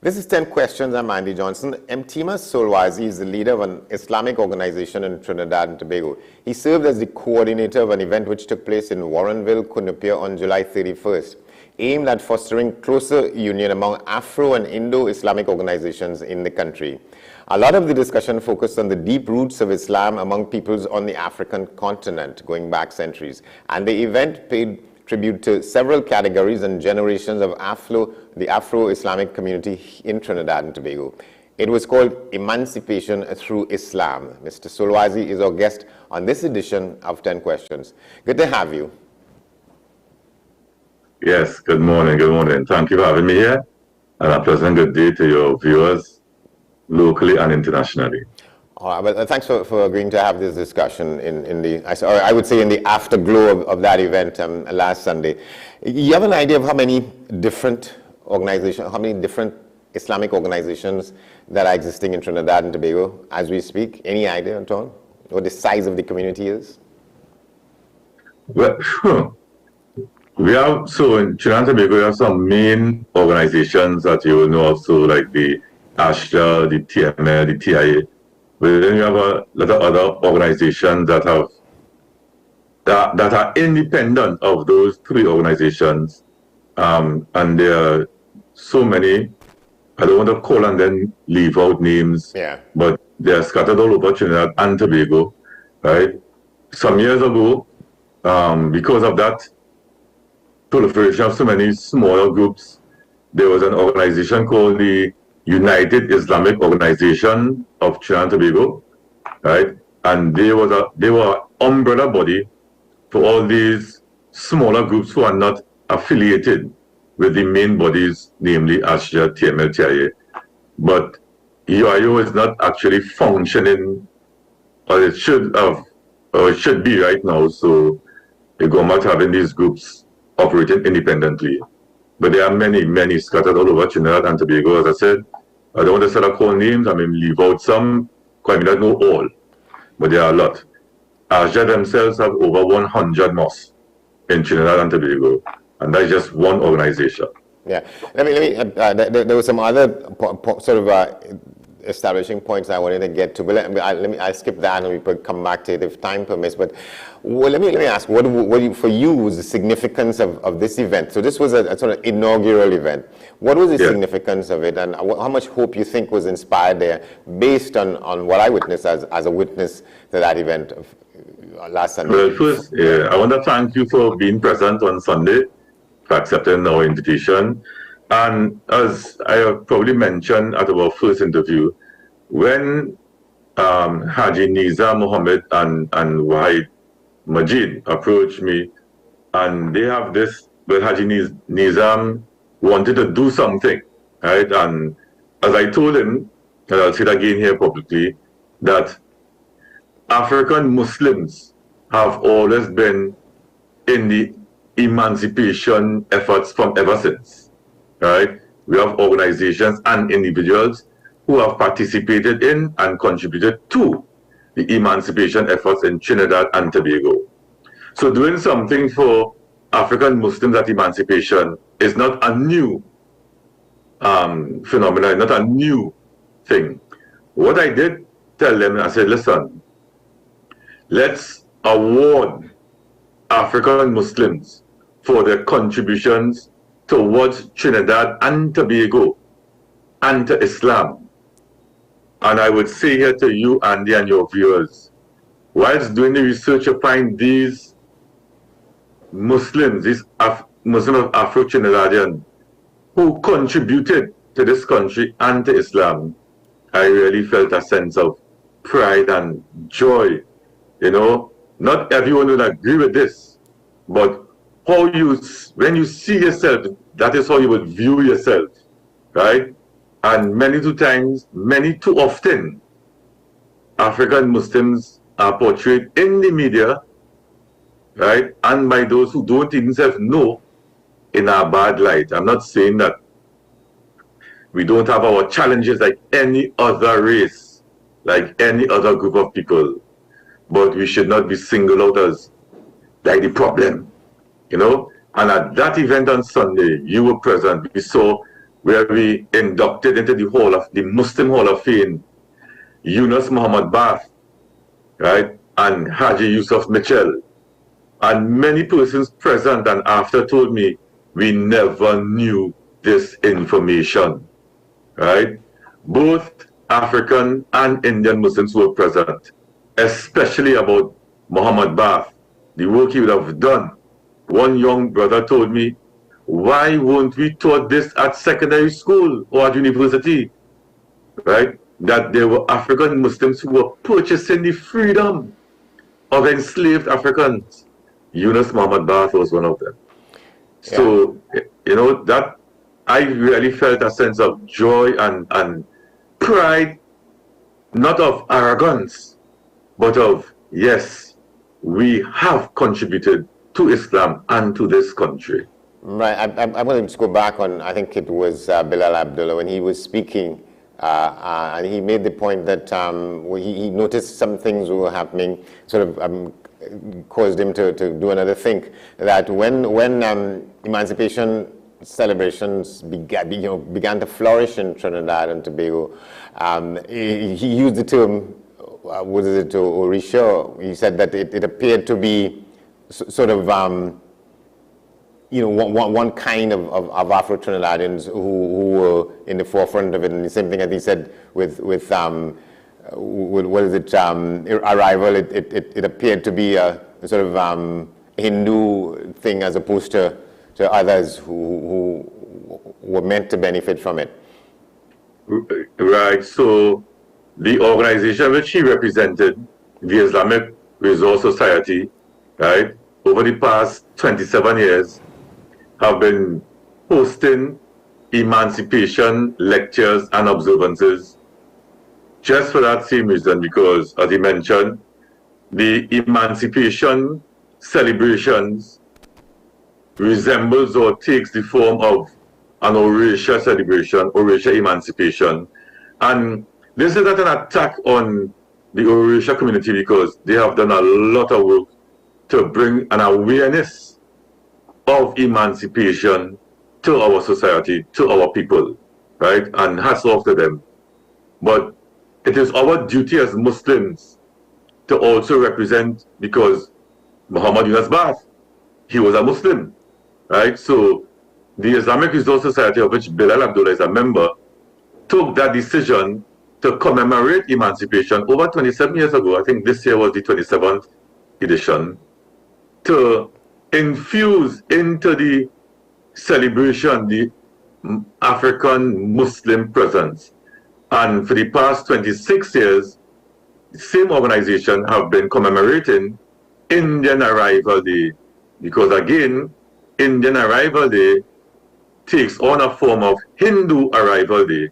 This is 10 Questions. I'm Andy Johnson. Mtima Solwazi is the leader of an Islamic organization in Trinidad and Tobago. He served as the coordinator of an event which took place in Warrenville, Cunupia on July 31st, aimed at fostering closer union among Afro and Indo-Islamic organizations in the country. A lot of the discussion focused on the deep roots of Islam among peoples on the African continent, going back centuries. And the event paid tribute to several categories and generations of the Afro-Islamic community in Trinidad and Tobago. It was called Emancipation Through Islam. Mr. Solwazi is our guest on this edition of 10 Questions. Good to have you. Yes, good morning, good morning. Thank you for having me here, and a pleasant good day to your viewers, locally and internationally. All right, well, thanks for agreeing to have this discussion in the, I would say, in the afterglow of that event last Sunday. You have an idea of how many different organizations, how many different Islamic organizations that are existing in Trinidad and Tobago as we speak? Any idea at all? What the size of the community is? Well, we have, so in Trinidad and Tobago, we have some main organizations that you will know of, so like the ASHA, the TML, the TIA. But then you have a lot of other organizations that have that are independent of those three organizations, and there are so many. I don't want to call and then leave out names, but they are scattered all over Trinidad and Tobago, right? Some years ago, because of that proliferation of so many smaller groups, there was an organization called the United Islamic Organization of Trinidad and Tobago, right? And they were an umbrella body for all these smaller groups who are not affiliated with the main bodies, namely ASHA, TML, TIA. But EIO is not actually functioning as it should have, or it should be right now. So the government having these groups operating independently. But there are many, many scattered all over Trinidad and Tobago. As I said, I don't want to set up call names. I mean, leave out some, because I may not know all, but there are a lot. ASHA themselves have over 100 mosques in Trinidad and Tobago, and that's just one organization. Yeah, there were some other sort of establishing points I wanted to get to, but I'll skip that and we could come back to it if time permits. But let me ask, what for you was the significance of this event? So this was a sort of inaugural event. What was the significance of it, and how much hope you think was inspired there based on what I witnessed as a witness to that event last Sunday? Well, first, I want to thank you for being present on Sunday, for accepting our invitation. And as I have probably mentioned at our first interview, when Haji Nizam Mohammed and Wahid Majid approached me, and they have this, but Haji Nizam wanted to do something, right? And as I told him, and I'll say it again here publicly, that African Muslims have always been in the emancipation efforts from ever since. Right? We have organizations and individuals who have participated in and contributed to the emancipation efforts in Trinidad and Tobago. So doing something for African Muslims at emancipation is not a new phenomenon, not a new thing. What I did tell them, I said, listen, let's award African Muslims for their contributions towards Trinidad and Tobago and to Islam. And I would say here to you, Andy, and your viewers, whilst doing the research, you find these Muslims, these Muslims of Afro-Trinidadian, who contributed to this country and to Islam. I really felt a sense of pride and joy. You know, not everyone will agree with this, but when you see yourself, that is how you would view yourself, right? And many too often, African Muslims are portrayed in the media, right? And by those who don't even know, in a bad light. I'm not saying that we don't have our challenges like any other race, like any other group of people, but we should not be singled out as like the problem, you know? And at that event on Sunday, you were present. We saw where we inducted into the Muslim Hall of Fame, Yunus Muhammad Bath, right, and Haji Yusuf Mitchell. And many persons present and after told me, we never knew this information, right? Both African and Indian Muslims were present, especially about Muhammad Bath, the work he would have done. One young brother told me, why won't we taught this at secondary school or at university, right? That there were African Muslims who were purchasing the freedom of enslaved Africans. Yunus Muhammad Bath was one of them. Yeah. So, you know, that I really felt a sense of joy and pride, not of arrogance, but of, yes, we have contributed to Islam and to this country. Right. I'm going to go back on, I think it was Bilal Abdullah, when he was speaking, and he made the point that he noticed some things were happening, sort of caused him to do another think, that when emancipation celebrations began to flourish in Trinidad and Tobago, he used the term, was it Orisha? He said that it appeared to be sort of one kind of Afro-Trinidadians who were in the forefront of it, and the same thing that he said with what is it, arrival, it appeared to be a sort of Hindu thing as opposed to others who were meant to benefit from it. Right, so the organization which he represented, the Islamic Resource Society, right, over the past 27 years, have been hosting emancipation lectures and observances just for that same reason, because, as he mentioned, the emancipation celebrations resembles or takes the form of an Orisha celebration, Orisha emancipation. And this is not an attack on the Orisha community, because they have done a lot of work to bring an awareness of emancipation to our society, to our people, right? And hats off to them. But it is our duty as Muslims to also represent, because Muhammad Yunus Bath, he was a Muslim, right? So the Islamic Resource Society, of which Bilal Abdullah is a member, took that decision to commemorate emancipation over 27 years ago. I think this year was the 27th edition, to infuse into the celebration the African Muslim presence. And for the past 26 years, the same organization have been commemorating Indian Arrival Day, because again, Indian Arrival Day takes on a form of Hindu Arrival Day.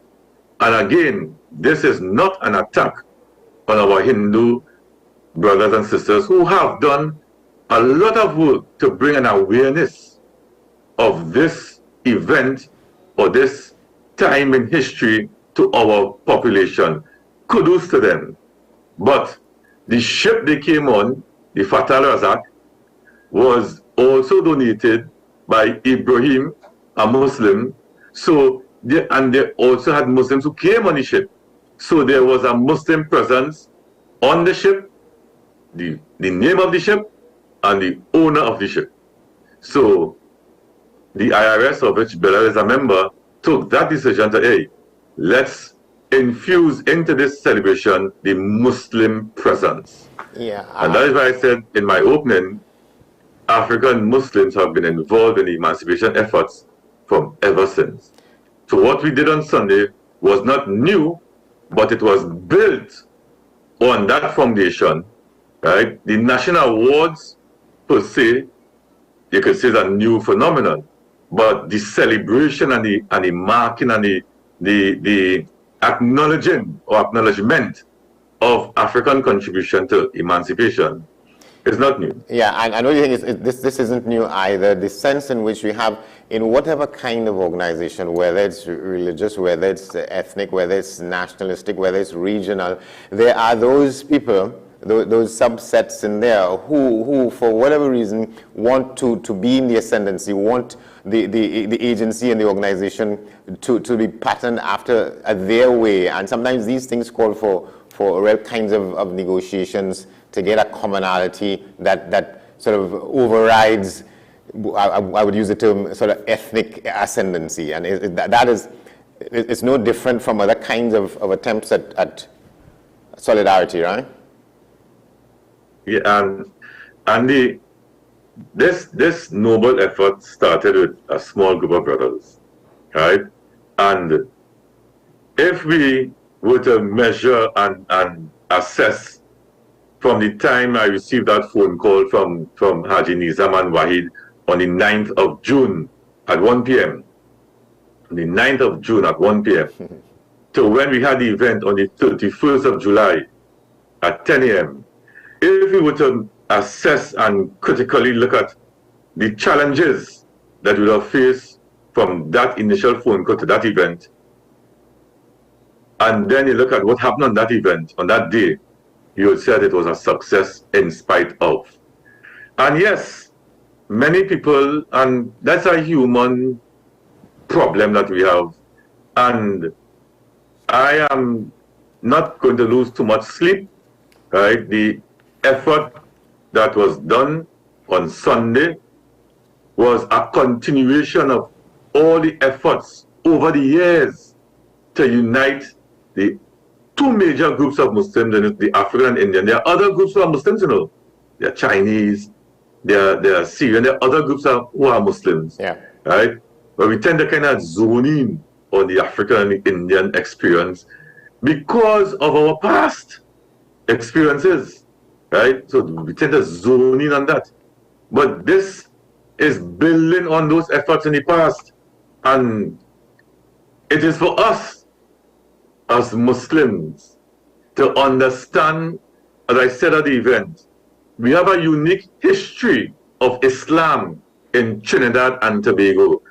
And again, this is not an attack on our Hindu brothers and sisters who have done a lot of work to bring an awareness of this event or this time in history to our population. Kudos to them. But the ship they came on, the Fatal Razak, was also donated by Ibrahim, a Muslim. So they also had Muslims who came on the ship. So there was a Muslim presence on the ship, the name of the ship, and the owner of the ship. So the IRS, of which Bilal is a member, took that decision to, hey, let's infuse into this celebration the Muslim presence. Yeah. And that is why I said in my opening, African Muslims have been involved in the emancipation efforts from ever since. So what we did on Sunday was not new, but it was built on that foundation, right? The national awards, per se, you could say is a new phenomenon, but the celebration and the marking and the acknowledging or acknowledgement of African contribution to emancipation is not new. Yeah, and I know you think this isn't new either. The sense in which we have in whatever kind of organization, whether it's religious, whether it's ethnic, whether it's nationalistic, whether it's regional, there are those people those subsets in there who for whatever reason want to be in the ascendancy, want the agency and the organization to be patterned after their way. And sometimes these things call for real kinds of negotiations to get a commonality that sort of overrides, I would use the term, sort of ethnic ascendancy. And it's no different from other kinds of attempts at solidarity, right? Yeah, and this noble effort started with a small group of brothers, right? And if we were to measure and assess from the time I received that phone call from Haji Nizam and Wahid on the 9th of June at 1 p.m., the 9th of June at 1 p.m., to when we had the event on the 31st of July at 10 a.m., if we were to assess and critically look at the challenges that we would have faced from that initial phone call to that event, and then you look at what happened on that event, on that day, you would say that it was a success in spite of. And yes, many people, and that's a human problem that we have, and I am not going to lose too much sleep, right? The effort that was done on Sunday was a continuation of all the efforts over the years to unite the two major groups of Muslims, the African and Indian. There are other groups who are Muslims, you know. There are Chinese, there are Syrian, there are other groups who are Muslims, right? But we tend to kind of zone in on the African and the Indian experience because of our past experiences, right? So we tend to zone in on that. But this is building on those efforts in the past. And it is for us as Muslims to understand, as I said at the event, we have a unique history of Islam in Trinidad and Tobago,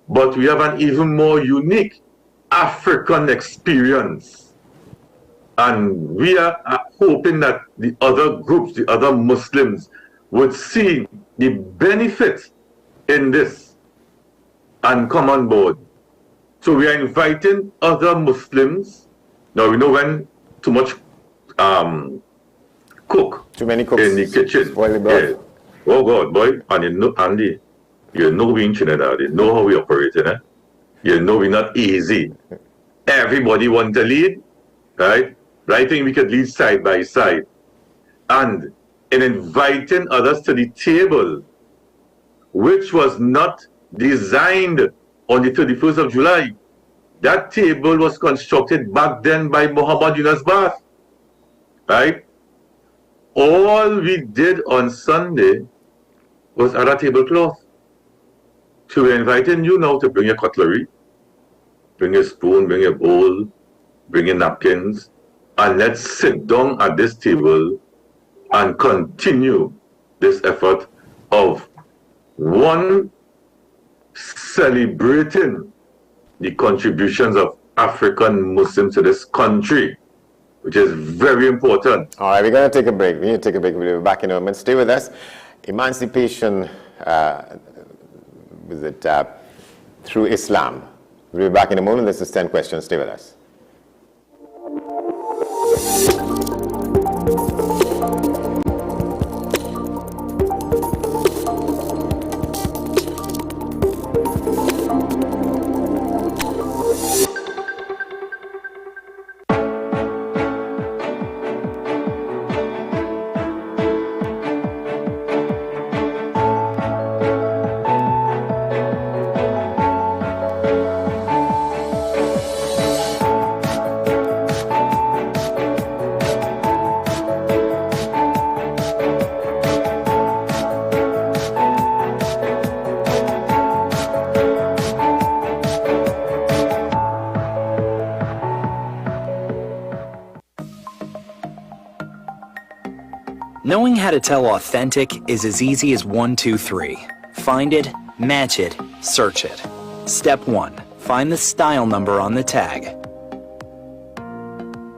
but we have an even more unique African experience. And we are hoping that the other groups, the other Muslims, would see the benefit in this and come on board. So we are inviting other Muslims. Now we know when too much too many cooks in the kitchen. Yeah. Oh God, boy, and you know, Andy, you know we in Trinidad, you know how we operate, eh? You know we're not easy. Everybody want to lead, right? But I think we could lead side by side. And in inviting others to the table, which was not designed on the 31st of July, that table was constructed back then by Muhammad Yunus Bath, right? All we did on Sunday was add a tablecloth. So we're inviting you now to bring your cutlery, bring your spoon, bring your bowl, bring your napkins, and let's sit down at this table and continue this effort of one, celebrating the contributions of African Muslims to this country, which is very important. All right, we're going to take a break. We need to take a break. We'll be back in a moment. Stay with us. Emancipation through Islam. We'll be back in a moment. This is 10 Questions. Stay with us. Knowing how to tell authentic is as easy as 1, 2, 3. Find it, match it, search it. Step 1. Find the style number on the tag.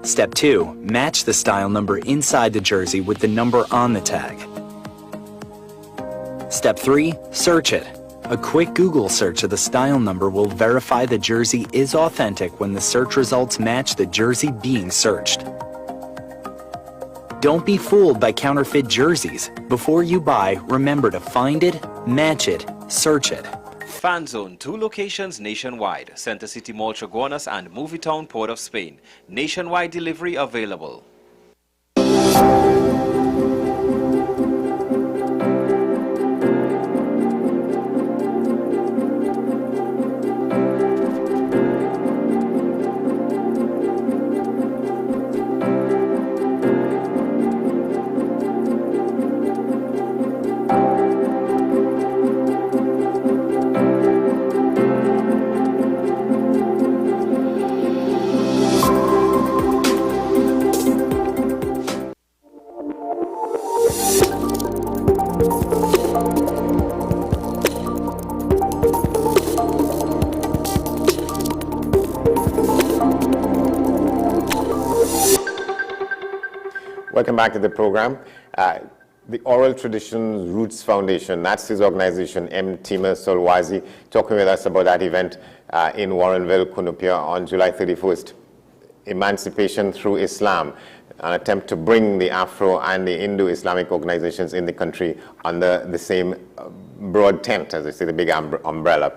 Step 2. Match the style number inside the jersey with the number on the tag. Step 3. Search it. A quick Google search of the style number will verify the jersey is authentic when the search results match the jersey being searched. Don't be fooled by counterfeit jerseys. Before you buy, remember to find it, match it, search it. Fan Zone, 2 locations nationwide. Center City Mall, Chaguanas and Movietown, Port of Spain. Nationwide delivery available. Welcome back to the program. The Oral Traditions Roots Foundation, that's his organization, M. Tima Solwazi, talking with us about that event in Warrenville, Cunupia on July 31st. Emancipation through Islam, an attempt to bring the Afro and the Indo-Islamic organizations in the country under the same broad tent, as I say, the big umbrella.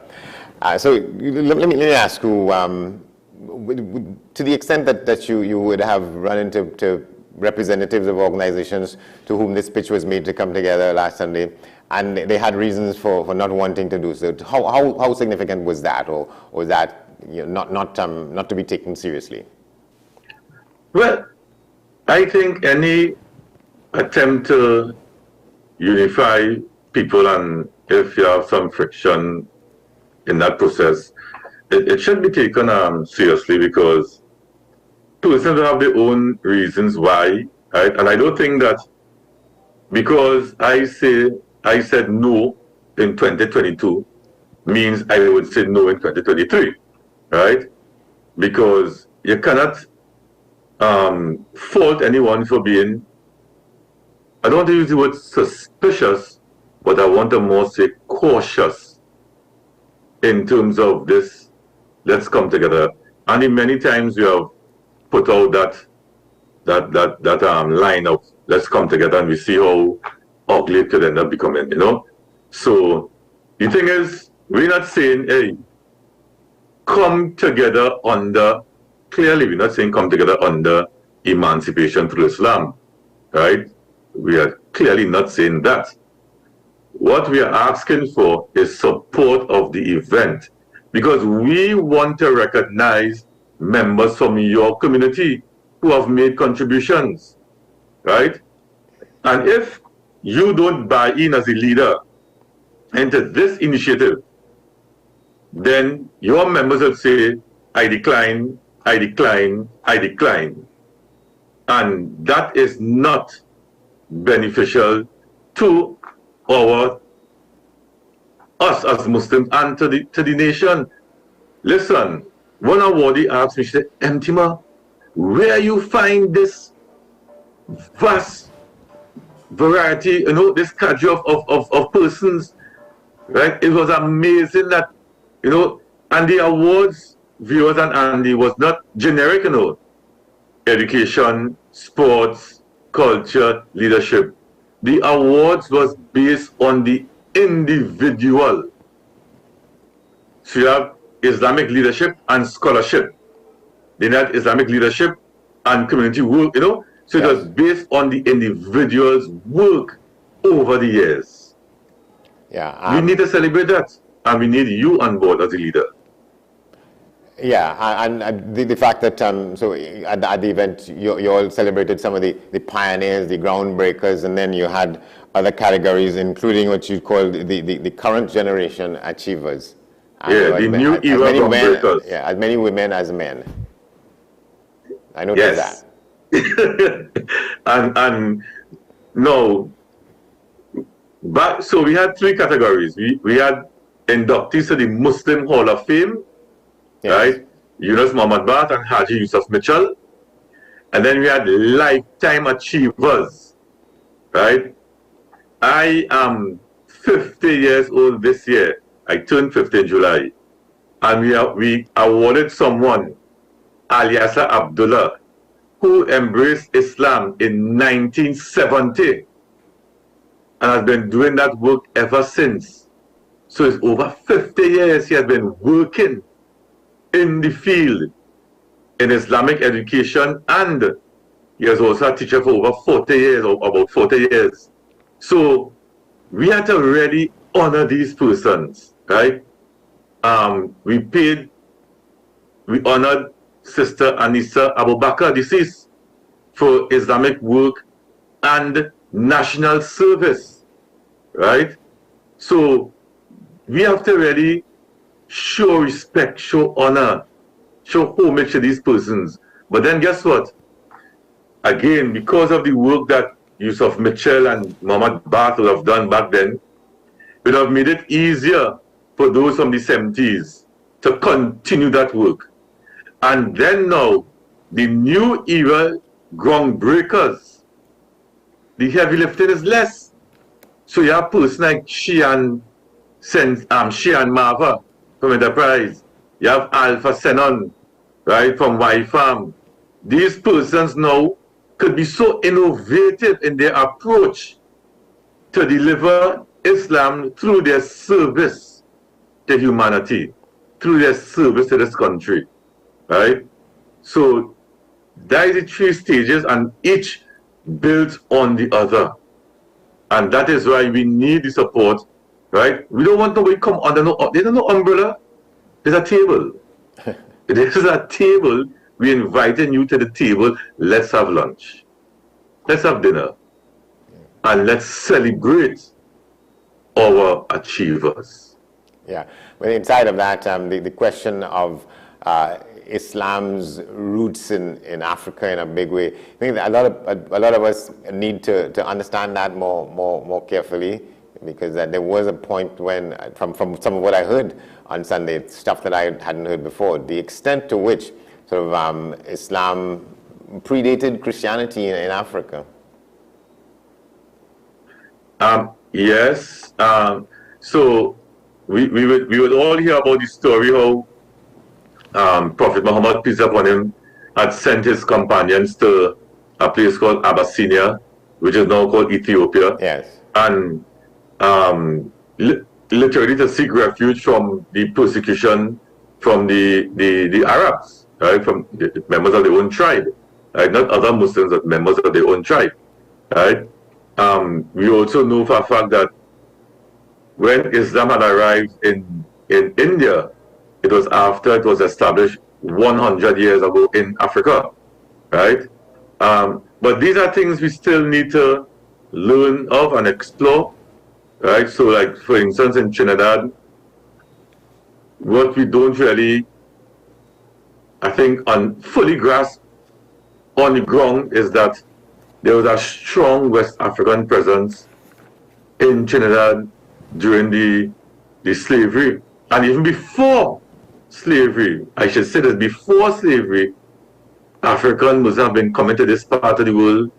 So let me ask you, to the extent that you would have run into representatives of organizations to whom this pitch was made to come together last Sunday, and they had reasons for not wanting to do so. How significant was that, or was that not to be taken seriously? Well, I think any attempt to unify people, and if you have some friction in that process, it should be taken seriously, because persons have their own reasons why, right? And I don't think that because I said no in 2022 means I would say no in 2023, right? Because you cannot fault anyone for being, I don't want to use the word suspicious, but I want to more say cautious in terms of this, let's come together. And in many times we have put out that line of let's come together, and we see how ugly it could end up becoming, So the thing is, we're not saying, hey, come together under, clearly we're not saying come together under emancipation through Islam, right? We are clearly not saying that. What we are asking for is support of the event, because we want to recognize members from your community who have made contributions, right? And if you don't buy in as a leader into this initiative, then your members will say, I decline, I decline, I decline. And that is not beneficial to us as Muslims and to the nation. Listen, one awardee asked me, she said, Mtima, where you find this vast variety, this cadre of persons, right? It was amazing that, and the awards, viewers and Andy, was not generic, education, sports, culture, leadership. The awards was based on the individual. So you have Islamic leadership and scholarship. Then had Islamic leadership and community work, So it was based on the individual's work over the years. Yeah. We need to celebrate that, and we need you on board as a leader. Yeah, and the fact that, so at the event, you all celebrated some of the pioneers, the groundbreakers, and then you had other categories, including what you called the current generation achievers. Yeah, the new era groundbreakers. Yeah, as many women as men. I noticed that. and no, but so we had 3 categories. We had inductees to the Muslim Hall of Fame, right? Yunus Muhammad Bat and Haji Yusuf Mitchell. And then we had lifetime achievers, right? I am 50 years old this year. I turned 50 in July. And we awarded someone, Aliasa Abdullah, who embraced Islam in 1970 and has been doing that work ever since. So it's over 50 years he has been working in the field in Islamic education, and he was also a teacher for over 40 years, or about 40 years. So we had to really honor these persons, right? We honored Sister Anissa Abu Bakr, deceased, for Islamic work and national service, right? So we have to really show respect, show honor, show homage to these persons. But then guess what? Again, because of the work that Yusuf Mitchell and Muhammad Bath would have done back then, it would have made it easier for those from the 70s to continue that work. And then now, the new era groundbreakers, the heavy lifting is less. So you have persons like Shian Marva from Enterprise. You have Alpha Senon, right, from Y-Farm. These persons now could be so innovative in their approach to deliver Islam through their service to humanity, through their service to this country, right? So that is the 3 stages, and each builds on the other. And that is why we need the support, right? We don't want nobody come under there's no umbrella, there's a table. There's a table. We're inviting you to the table. Let's have lunch. Let's have dinner. And let's celebrate our achievers. Yeah. Well, inside of that, the question of Islam's roots in Africa in a big way. I think that a lot of us need to understand that more carefully, because there was a point when, from some of what I heard on Sunday, stuff that I hadn't heard before, the extent to which sort of Islam predated Christianity in Africa. Yes. So we would all hear about the story how Prophet Muhammad, peace upon him, had sent his companions to a place called Abyssinia, which is now called Ethiopia. Yes. And literally to seek refuge from the persecution from the Arabs, right? From the members of their own tribe, right? Not other Muslims, but members of their own tribe, right? We also know for a fact that when Islam had arrived in India, it was after it was established 100 years ago in Africa, right? But these are things we still need to learn of and explore, right? So like, for instance, in Trinidad, what we don't really, I think, fully grasp on the ground is that there was a strong West African presence in Trinidad during the slavery, and even before slavery, I should say that before slavery, Africans must have been coming to this part of the world,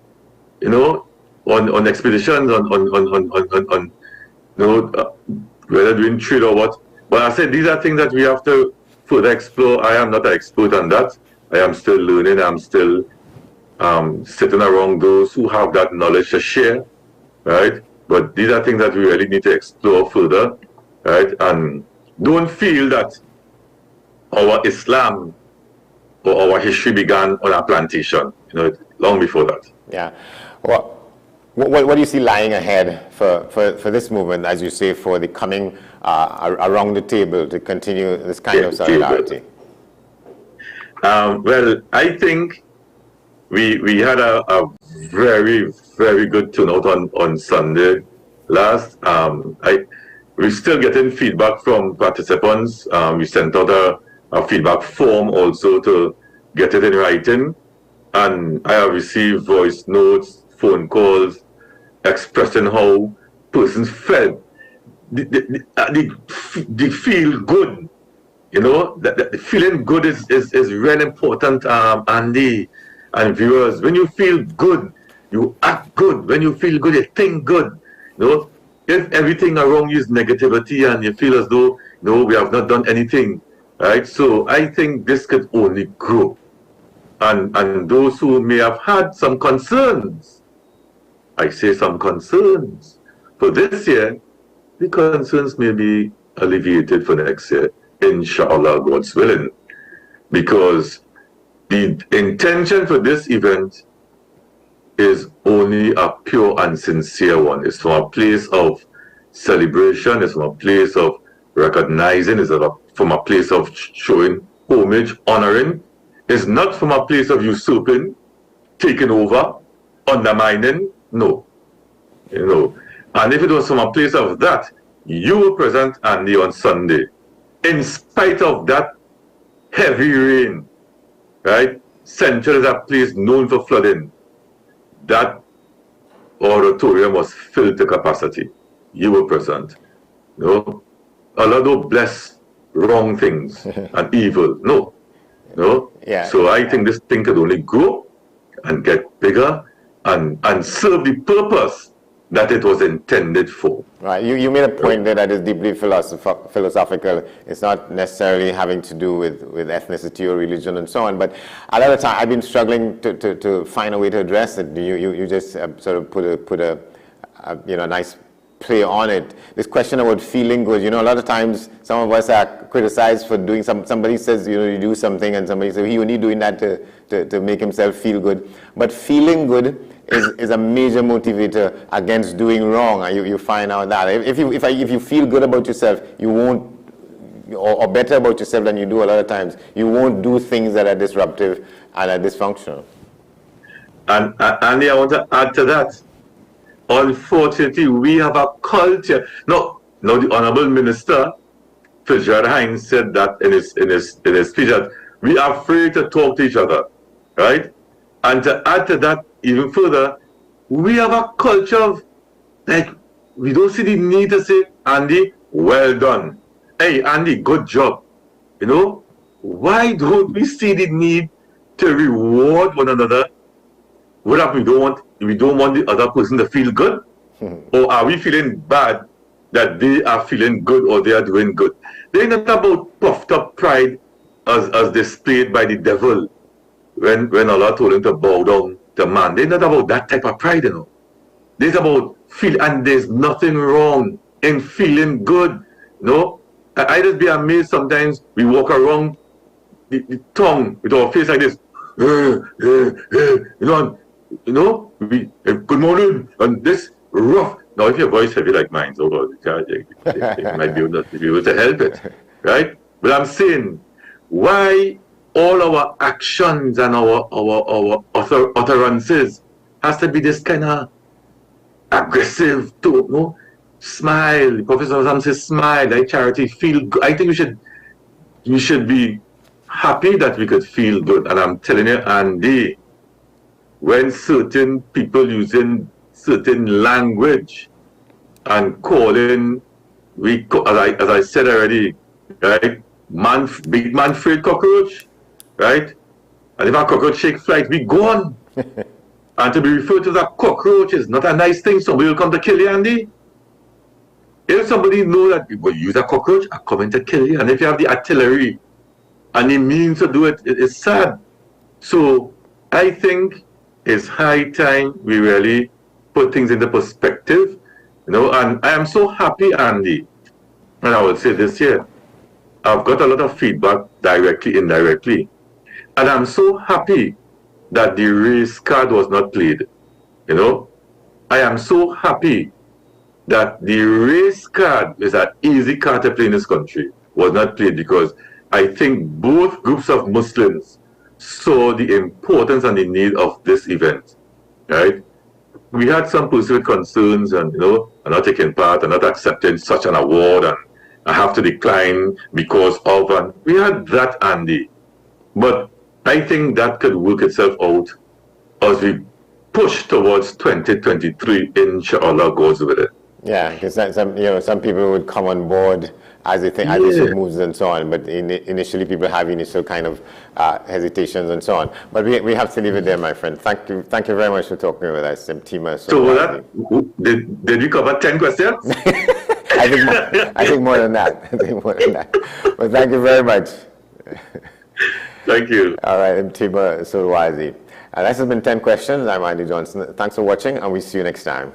you know, on expeditions, on you know, whether doing trade or what. But I said these are things that we have to further explore. I am not an expert on that. I am still learning. I'm still sitting around those who have that knowledge to share, right? But these are things that we really need to explore further, right? And don't feel that our Islam or our history began on a plantation, you know, long before that. Yeah. Well, what do you see lying ahead for this movement, as you say, for the coming around the table to continue this kind of solidarity? Well, I think we had a very, very good turnout on Sunday last. We're still getting feedback from participants. We sent out a feedback form also to get it in writing. And I have received voice notes, phone calls, expressing how persons felt. They feel good. You know, the feeling good is really important, Andy. and viewers, when you feel good, you act good. When you feel good, you think good. You know, if everything around you is negativity and you feel as though, no, we have not done anything, right? So I think this could only grow. And those who may have had some concerns, I say some concerns, for this year, the concerns may be alleviated for next year, inshallah, God's willing. Because the intention for this event is only a pure and sincere one. It's from a place of celebration, it's from a place of recognizing, it's from a place of showing homage, honoring. It's not from a place of usurping, taking over, undermining. No. You know. And if it was from a place of that, you were present, Andy, on Sunday. In spite of that heavy rain, right? Central is a place known for flooding. That auditorium was filled to capacity. You were present. You know? Allah don't bless wrong things and evil. No. No? Yeah. So I think this thing could only grow and get bigger and serve the purpose that it was intended for. Right. You made a point there that is deeply philosophical. It's not necessarily having to do with ethnicity or religion and so on. But a lot of time I've been struggling to find a way to address it. You just sort of put a nice play on it. This question about feeling good. You know, a lot of times some of us are criticized for doing somebody says, you know, you do something and somebody says he only doing that to make himself feel good. But feeling good is a major motivator against doing wrong. And you find out that if you feel good about yourself, you won't, or better about yourself than you do a lot of times, you won't do things that are disruptive and are dysfunctional. And Andy, I want to add to that. Unfortunately, we have a culture. Now the Honorable Minister Fitzgerald Hines said that in his speech that we are afraid to talk to each other, right? And to add to that even further, we have a culture of, like, we don't see the need to say, Andy, well done. Hey, Andy, good job. You know, why don't we see the need to reward one another? Whether we don't want the other person to feel good, or are we feeling bad that they are feeling good or they are doing good? They're not about puffed up pride as displayed by the devil when Allah told him to bow down to man. They're not about that type of pride, you know. They're about feel, and there's nothing wrong in feeling good. You know, I just be amazed sometimes we walk around the tongue with our face like this, you know, we good morning, and this rough. Now, if your voice heavy like mine, so you might be able to help it, right? But I'm saying, why all our actions and our utterances has to be this kind of aggressive tone, no? Smile. The Professor says smile, like charity, feel good. I think we should be happy that we could feel good. And I'm telling you, Andy, when certain people using certain language and calling, as I said already, right? Big man afraid cockroach, right? And if a cockroach shake flight, we gone. And to be referred to as a cockroach is not a nice thing. Somebody will come to kill you, Andy. If somebody know that we will use a cockroach, I'm coming to kill you. And if you have the artillery and the means to do it, it's sad. So I think it's high time we really put things into perspective, you know. And I am so happy, Andy, and I will say this here, I've got a lot of feedback directly, indirectly, and I'm so happy that the race card was not played, you know. I am so happy that the race card is an easy card to play in this country, was not played, because I think both groups of Muslims saw the importance and the need of this event, right? We had some personal concerns and, you know, I'm not taking part and not accepting such an award and I have to decline because of, and we had that, Andy. But I think that could work itself out as we push towards 2023, inshallah, goes with it. Yeah, because some people would come on board as they think, as the ship moves and so on. But initially, people have initial kind of hesitations and so on. But we have to leave it there, my friend. Thank you very much for talking with us, Mtima. So did we cover 10 questions? I think more than that. But thank you very much. Thank you. All right, Mtima Solwazi. This has been 10 questions. I'm Andy Johnson. Thanks for watching, and we'll see you next time.